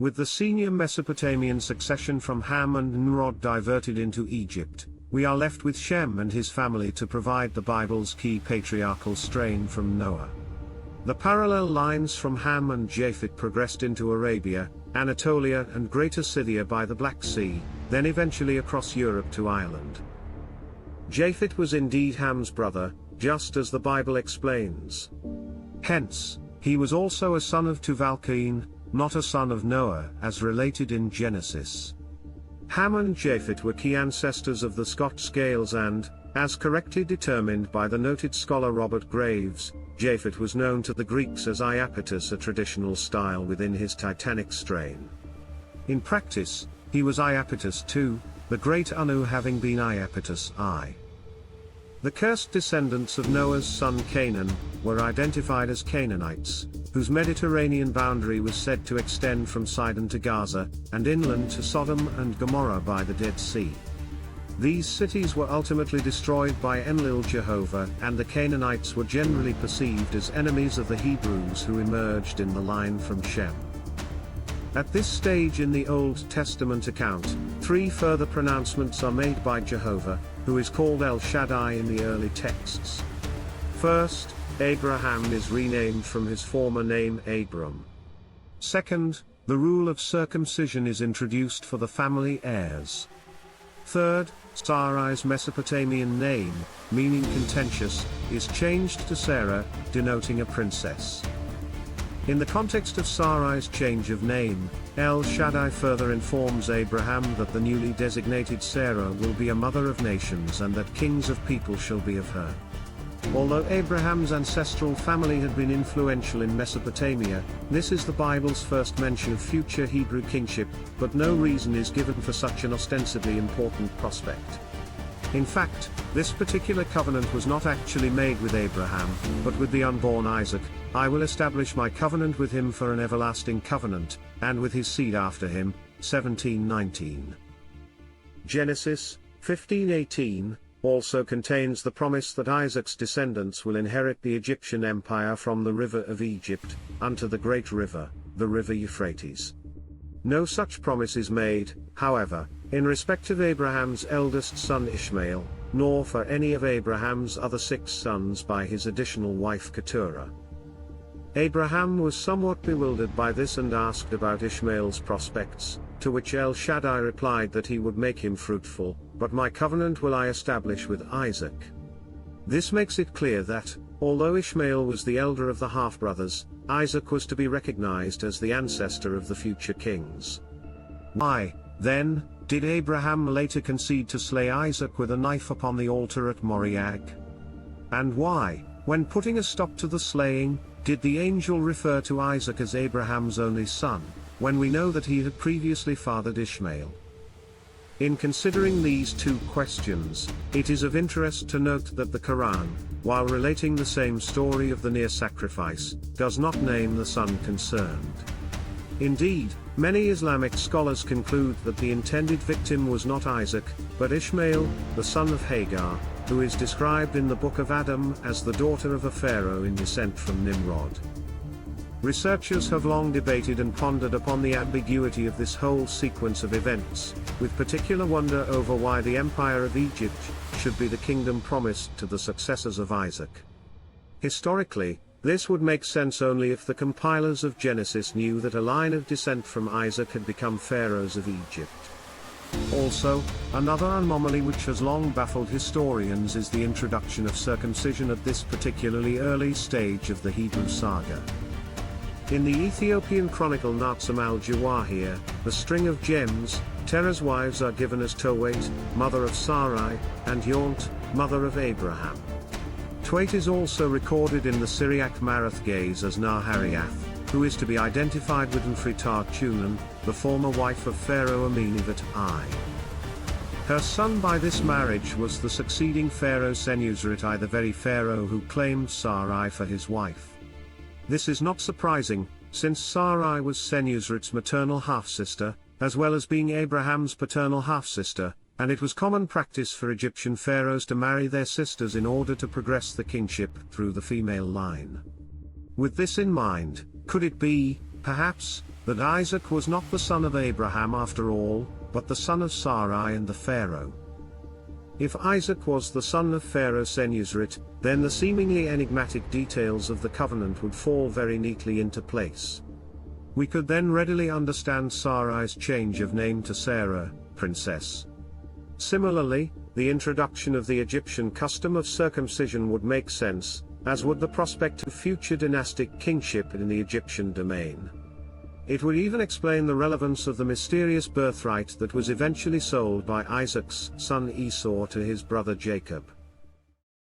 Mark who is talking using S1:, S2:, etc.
S1: With the senior Mesopotamian succession from Ham and Nimrod diverted into Egypt, we are left with Shem and his family to provide the Bible's key patriarchal strain from Noah. The parallel lines from Ham and Japhet progressed into Arabia, Anatolia and Greater Scythia by the Black Sea, then eventually across Europe to Ireland. Japhet was indeed Ham's brother, just as the Bible explains. Hence, he was also a son of TubalCain, not a son of Noah as related in Genesis. Ham and Japhet were key ancestors of the Scots Gaels and, as correctly determined by the noted scholar Robert Graves, Japhet was known to the Greeks as Iapetus, a traditional style within his Titanic strain. In practice, he was Iapetus II, the great Anu having been Iapetus I. The cursed descendants of Noah's son Canaan were identified as Canaanites, whose Mediterranean boundary was said to extend from Sidon to Gaza, and inland to Sodom and Gomorrah by the Dead Sea. These cities were ultimately destroyed by Enlil-Jehovah, and the Canaanites were generally perceived as enemies of the Hebrews who emerged in the line from Shem. At this stage in the Old Testament account, 3 further pronouncements are made by Jehovah, who is called El Shaddai in the early texts. First, Abraham is renamed from his former name Abram. Second, the rule of circumcision is introduced for the family heirs. Third, Sarai's Mesopotamian name, meaning contentious, is changed to Sarah, denoting a princess. In the context of Sarai's change of name, El Shaddai further informs Abraham that the newly designated Sarah will be a mother of nations and that kings of people shall be of her. Although Abraham's ancestral family had been influential in Mesopotamia, this is the Bible's first mention of future Hebrew kingship, but no reason is given for such an ostensibly important prospect. In fact, this particular covenant was not actually made with Abraham, but with the unborn Isaac. I will establish my covenant with him for an everlasting covenant, and with his seed after him. 17:19. Genesis 15:18 also contains the promise that Isaac's descendants will inherit the Egyptian empire from the river of Egypt, unto the great river, the river Euphrates. No such promise is made, however, in respect of Abraham's eldest son Ishmael, nor for any of Abraham's other 6 sons by his additional wife Keturah. Abraham was somewhat bewildered by this and asked about Ishmael's prospects, to which El Shaddai replied that he would make him fruitful, but my covenant will I establish with Isaac. This makes it clear that, although Ishmael was the elder of the half-brothers, Isaac was to be recognized as the ancestor of the future kings. Why, then, did Abraham later concede to slay Isaac with a knife upon the altar at Moriah? And why, when putting a stop to the slaying, did the angel refer to Isaac as Abraham's only son, when we know that he had previously fathered Ishmael? In considering these 2 questions, it is of interest to note that the Quran, while relating the same story of the near sacrifice, does not name the son concerned. Indeed, many Islamic scholars conclude that the intended victim was not Isaac, but Ishmael, the son of Hagar, who is described in the Book of Adam as the daughter of a pharaoh in descent from Nimrod. Researchers have long debated and pondered upon the ambiguity of this whole sequence of events, with particular wonder over why the empire of Egypt should be the kingdom promised to the successors of Isaac. Historically, this would make sense only if the compilers of Genesis knew that a line of descent from Isaac had become pharaohs of Egypt. Also, another anomaly which has long baffled historians is the introduction of circumcision at this particularly early stage of the Hebrew saga. In the Ethiopian chronicle Natsum al-Jawahir, the string of gems, Terah's wives are given as Tohwait, mother of Sarai, and Yawnt, mother of Abraham. Tohwait is also recorded in the Syriac Marath Gaze as Nahariath, who is to be identified with Nfritar-Tunan, the former wife of Pharaoh Amenemhet I. Her son by this marriage was the succeeding Pharaoh Sensuret I, the very pharaoh who claimed Sarai for his wife. This is not surprising, since Sarai was Senusret's maternal half-sister, as well as being Abraham's paternal half-sister, and it was common practice for Egyptian pharaohs to marry their sisters in order to progress the kingship through the female line. With this in mind, could it be Perhaps, that Isaac was not the son of Abraham after all, but the son of Sarai and the Pharaoh. If Isaac was the son of Pharaoh Sensuret, then the seemingly enigmatic details of the covenant would fall very neatly into place. We could then readily understand Sarai's change of name to Sarah, princess. Similarly, the introduction of the Egyptian custom of circumcision would make sense, as would the prospect of future dynastic kingship in the Egyptian domain. It would even explain the relevance of the mysterious birthright that was eventually sold by Isaac's son Esau to his brother Jacob.